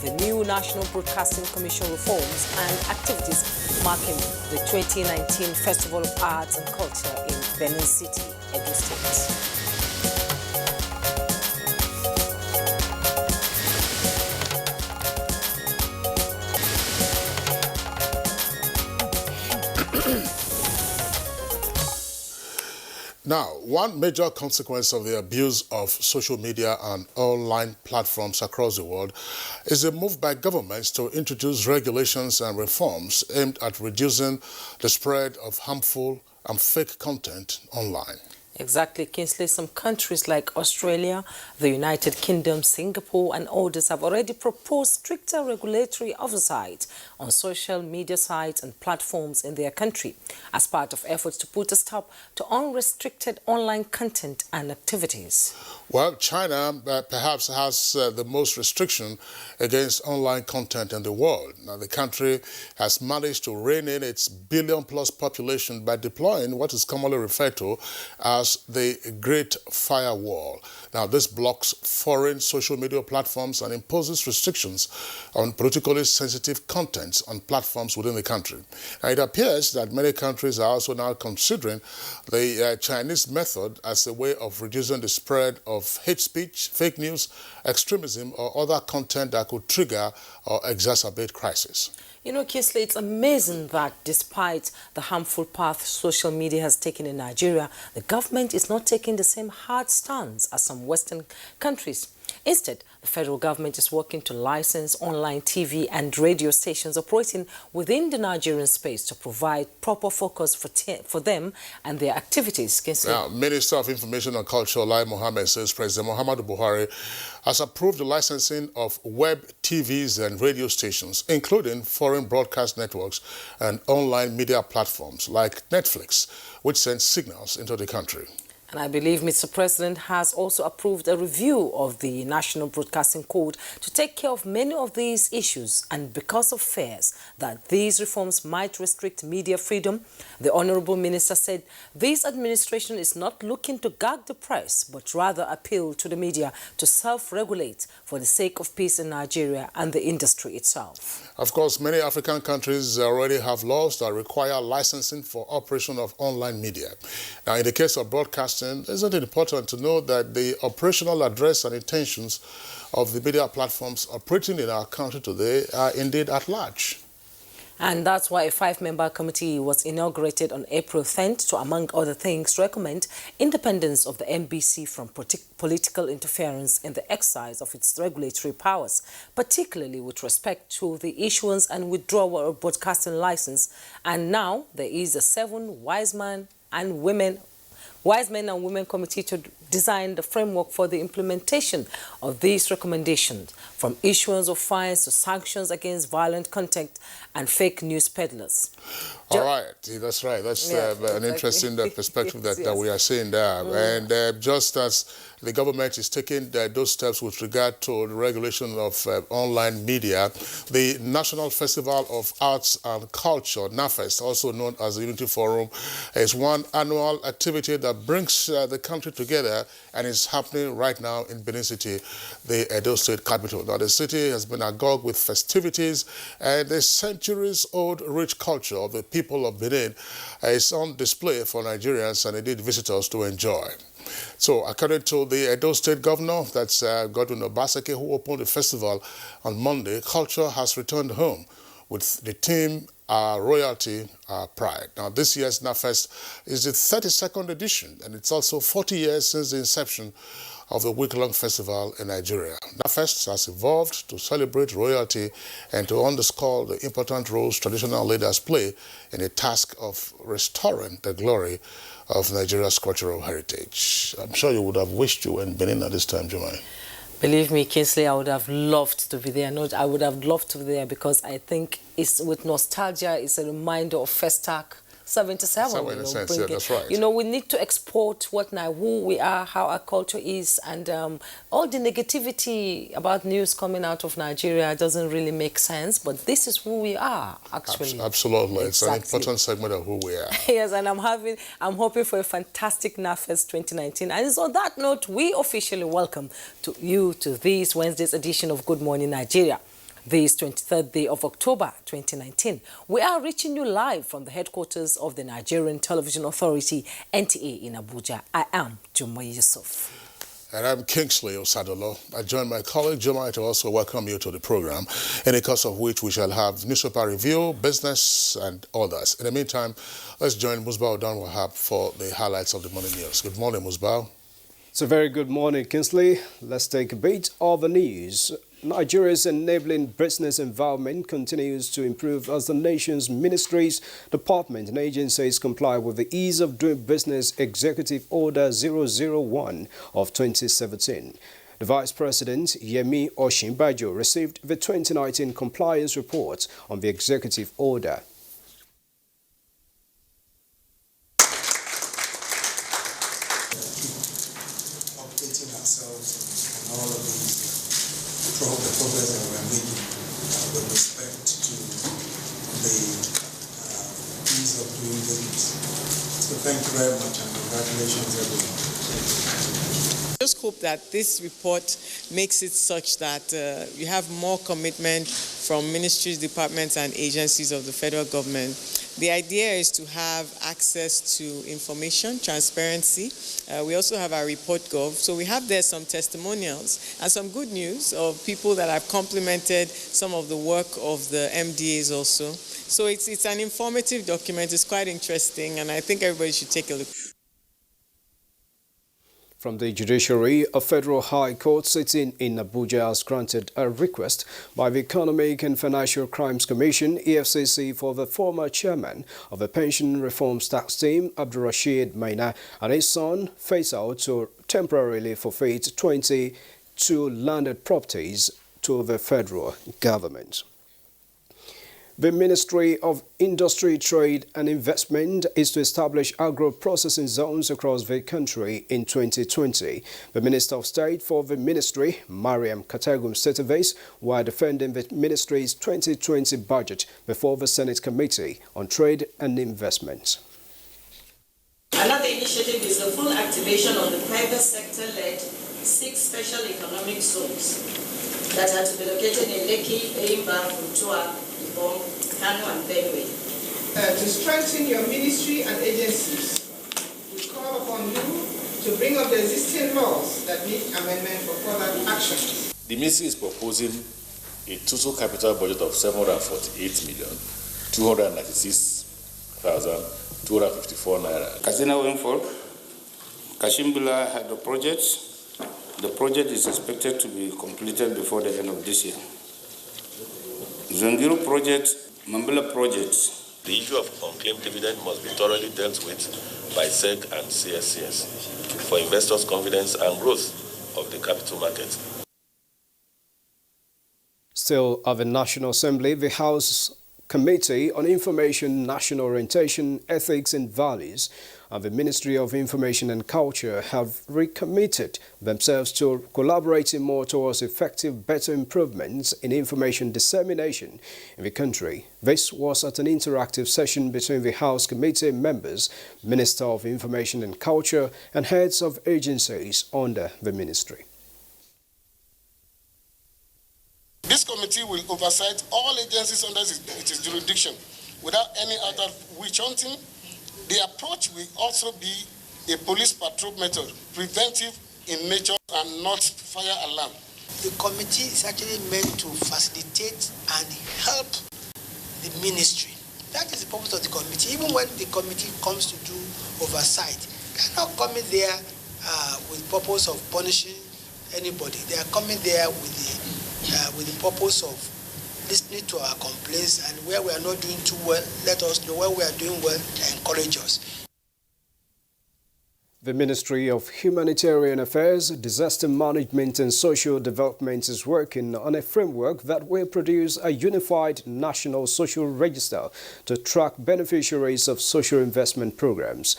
the new National Broadcasting Commission reforms and activities marking the 2019 Festival of Arts and Culture in Benin City, Edo State. Now, one major consequence of the abuse of social media and online platforms across the world is the move by governments to introduce regulations and reforms aimed at reducing the spread of harmful and fake content online. Exactly, Kingsley. Some countries like Australia, the United Kingdom, Singapore and others have already proposed stricter regulatory oversight on social media sites and platforms in their country as part of efforts to put a stop to unrestricted online content and activities. Well, China perhaps has the most restriction against online content in the world. Now, the country has managed to rein in its billion-plus population by deploying what is commonly referred to as the Great Firewall. Now, this blocks foreign social media platforms and imposes restrictions on politically sensitive contents on platforms within the country. Now, it appears that many countries are also now considering the Chinese method as a way of reducing the spread of hate speech, fake news, extremism, or other content that could trigger or exacerbate crisis. You know, Kingsley, it's amazing that despite the harmful path social media has taken in Nigeria, the government is not taking the same hard stance as some Western countries. Instead, the federal government is working to license online TV and radio stations operating within the Nigerian space to provide proper focus for them and their activities. Now, Minister of Information and Culture, Lai Mohammed, says President Muhammadu Buhari has approved the licensing of web TVs and radio stations, including foreign broadcast networks and online media platforms like Netflix, which sends signals into the country. And I believe Mr. President has also approved a review of the National Broadcasting Code to take care of many of these issues. And because of fears that these reforms might restrict media freedom, the Honorable Minister said this administration is not looking to gag the press, but rather appeal to the media to self-regulate for the sake of peace in Nigeria and the industry itself. Of course, many African countries already have laws that require licensing for operation of online media. Now, in the case of broadcasting, isn't it important to know that the operational address and intentions of the media platforms operating in our country today are indeed at large? And that's why a 5-member committee was inaugurated on April 10th to, among other things, recommend independence of the NBC from political interference in the exercise of its regulatory powers, particularly with respect to the issuance and withdrawal of broadcasting license. And now there is a 7 wise men and women committee to design the framework for the implementation of these recommendations, from issuance of fines to sanctions against violent content and fake news peddlers. All right, that's right. That's an interesting perspective that we are seeing there. And just as the government is taking those steps with regard to the regulation of online media, the National Festival of Arts and Culture, NAFEST, also known as the Unity Forum, is one annual activity that brings the country together and is happening right now in Benin City, the Edo State capital. Now, the city has been agog with festivities, and the centuries-old rich culture of the people of Benin is on display for Nigerians and indeed visitors to enjoy. So, according to the Edo State Governor, that's Godwin Obaseki, who opened the festival on Monday, culture has returned home with the theme Royalty, Pride. Now, this year's NAFEST is the 32nd edition, and it's also 40 years since the inception of the week-long festival in Nigeria. NAFEST has evolved to celebrate royalty and to underscore the important roles traditional leaders play in the task of restoring the glory of Nigeria's cultural heritage. I'm sure you would have wished you were in Benin at this time, Jumai. Believe me, Kingsley, I would have loved to be there. I would have loved to be there because I think it's with nostalgia, it's a reminder of Festac 77. In a sense, yeah, that's right. You know, we need to export who we are, how our culture is, and all the negativity about news coming out of Nigeria doesn't really make sense, but this is who we are, actually. Absolutely. It's an important segment of who we are. Yes, and I'm hoping for a fantastic NAFEST 2019. And so on that note, we officially welcome you to this Wednesday's edition of Good Morning Nigeria. This 23rd day of October 2019. We are reaching you live from the headquarters of the Nigerian Television Authority, NTA, in Abuja. I am Jumoy Yusuf. And I'm Kingsley Osadolo. I join my colleague Jomai to also welcome you to the program, in the course of which we shall have newspaper review, business, and others. In the meantime, let's join Musbao Danwahab for the highlights of the morning news. Good morning, Musbao. It's a very good morning, Kingsley. Let's take a bit of the news. Nigeria's enabling business environment continues to improve as the nation's ministries, departments and agencies comply with the Ease of Doing Business Executive Order 001 of 2017. The Vice President, Yemi Osinbajo, received the 2019 compliance report on the executive order. Updating ourselves on all of these the progress that we're making with respect to the ease of doing business. So thank you very much and congratulations everyone. I just hope that this report makes it such that you have more commitment from ministries, departments and agencies of the federal government. The idea is to have access to information, transparency. We also have our report gov. So we have there some testimonials and some good news of people that have complimented some of the work of the MDAs also. So it's an informative document. It's quite interesting, and I think everybody should take a look. From the judiciary, a federal high court sitting in Abuja has granted a request by the Economic and Financial Crimes Commission, EFCC, for the former chairman of the Pension Reforms Tax Team, Abdurrashid Maina, and his son, Faisal, to temporarily forfeit 22 landed properties to the federal government. The Ministry of Industry, Trade and Investment is to establish agro-processing zones across the country in 2020. The Minister of State for the Ministry, Mariam Katagum, stated this while defending the Ministry's 2020 budget before the Senate Committee on Trade and Investment. Another initiative is the full activation of the private sector-led 6 special economic zones that are to be located in Lekki, Eyimba, Funtua, Kano and Benue. To strengthen your ministry and agencies, we call upon you to bring up the existing laws that need amendment for further action. The ministry is proposing a total capital budget of 748,296,254 naira. Kazina Windfall, Kashimbula had the project. The project is expected to be completed before the end of this year. Zangiro project, Mambila project. The issue of unclaimed dividend must be thoroughly dealt with by SEC and CSCS for investors' confidence and growth of the capital market. Still at the National Assembly, the House Committee on Information, National Orientation, Ethics and Values and the Ministry of Information and Culture have recommitted themselves to collaborating more towards effective, better improvements in information dissemination in the country. This was at an interactive session between the House Committee members, Minister of Information and Culture, and heads of agencies under the ministry. This committee will oversight all agencies under its jurisdiction without any other witch hunting. The approach will also be a police patrol method, preventive in nature and not fire alarm. The committee is actually meant to facilitate and help the ministry. That is the purpose of the committee. Even when the committee comes to do oversight, they are not coming there with the purpose of punishing anybody. They are coming there with the purpose of listening to our complaints, and where we are not doing too well, let us know. Where we are doing well, encourage us. The Ministry of Humanitarian Affairs, Disaster Management and Social Development is working on a framework that will produce a unified national social register to track beneficiaries of social investment programs.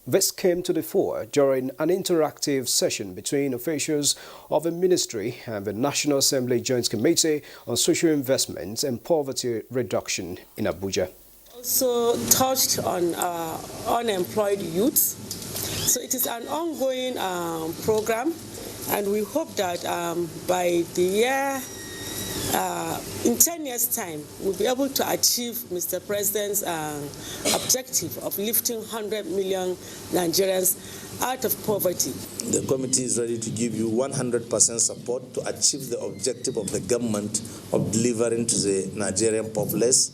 This came to the fore during an interactive session between officials of the Ministry and the National Assembly Joint Committee on Social Investment and Poverty Reduction in Abuja. Also touched on unemployed youth. So it is an ongoing program, and we hope that by the year in 10 years' time, we'll be able to achieve Mr. President's objective of lifting 100 million Nigerians out of poverty. The committee is ready to give you 100% support to achieve the objective of the government of delivering to the Nigerian populace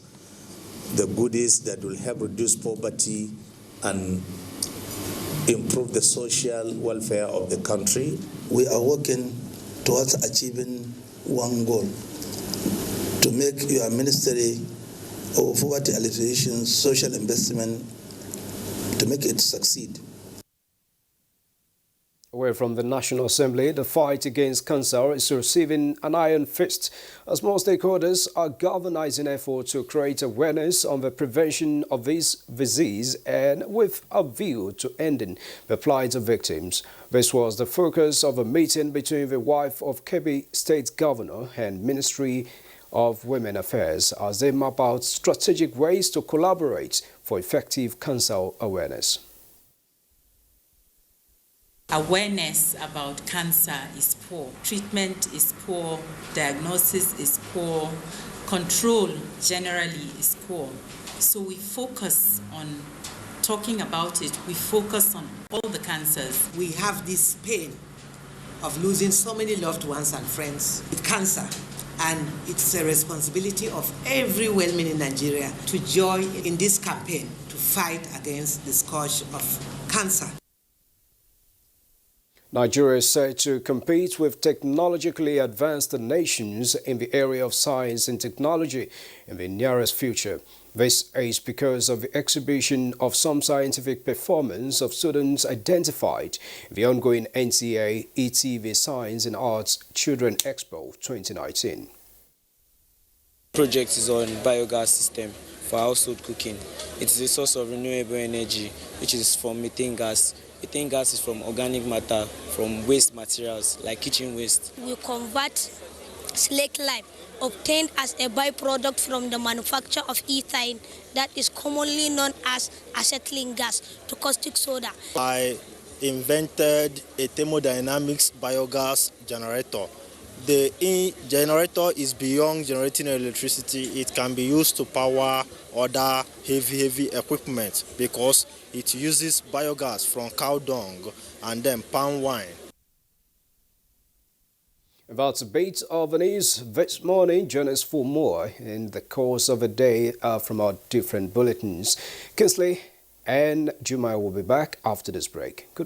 the goodies that will help reduce poverty and improve the social welfare of the country. We are working towards achieving one goal: to make your Ministry of Poverty Alleviation, Social Investment, to make it succeed. Away from the National Assembly, the fight against cancer is receiving an iron fist as more stakeholders are galvanizing efforts to create awareness on the prevention of this disease and with a view to ending the plight of victims. This was the focus of a meeting between the wife of Kebbi State Governor and Ministry of Women Affairs as they map out strategic ways to collaborate for effective cancer awareness. Awareness about cancer is poor, treatment is poor, diagnosis is poor, control generally is poor. So we focus on talking about it, we focus on all the cancers. We have this pain of losing so many loved ones and friends with cancer, and it's a responsibility of every woman in Nigeria to join in this campaign to fight against the scourge of cancer. Nigeria is set to compete with technologically advanced nations in the area of science and technology in the nearest future. This is because of the exhibition of some scientific performance of students identified in the ongoing NTA ETV Science and Arts Children Expo 2019. The project is on biogas system for household cooking. It is a source of renewable energy, which is from methane gas. Methane gas is from organic matter, from waste materials like kitchen waste. We convert slake lime obtained as a byproduct from the manufacture of ethane, that is commonly known as acetylene gas, to caustic soda. I invented a thermodynamics biogas generator. The generator is beyond generating electricity. It can be used to power other heavy equipment because it uses biogas from cow dung and then palm wine. That's a bit of the news this morning. Join us for more in the course of the day from our different bulletins. Kinsley and Juma will be back after this break.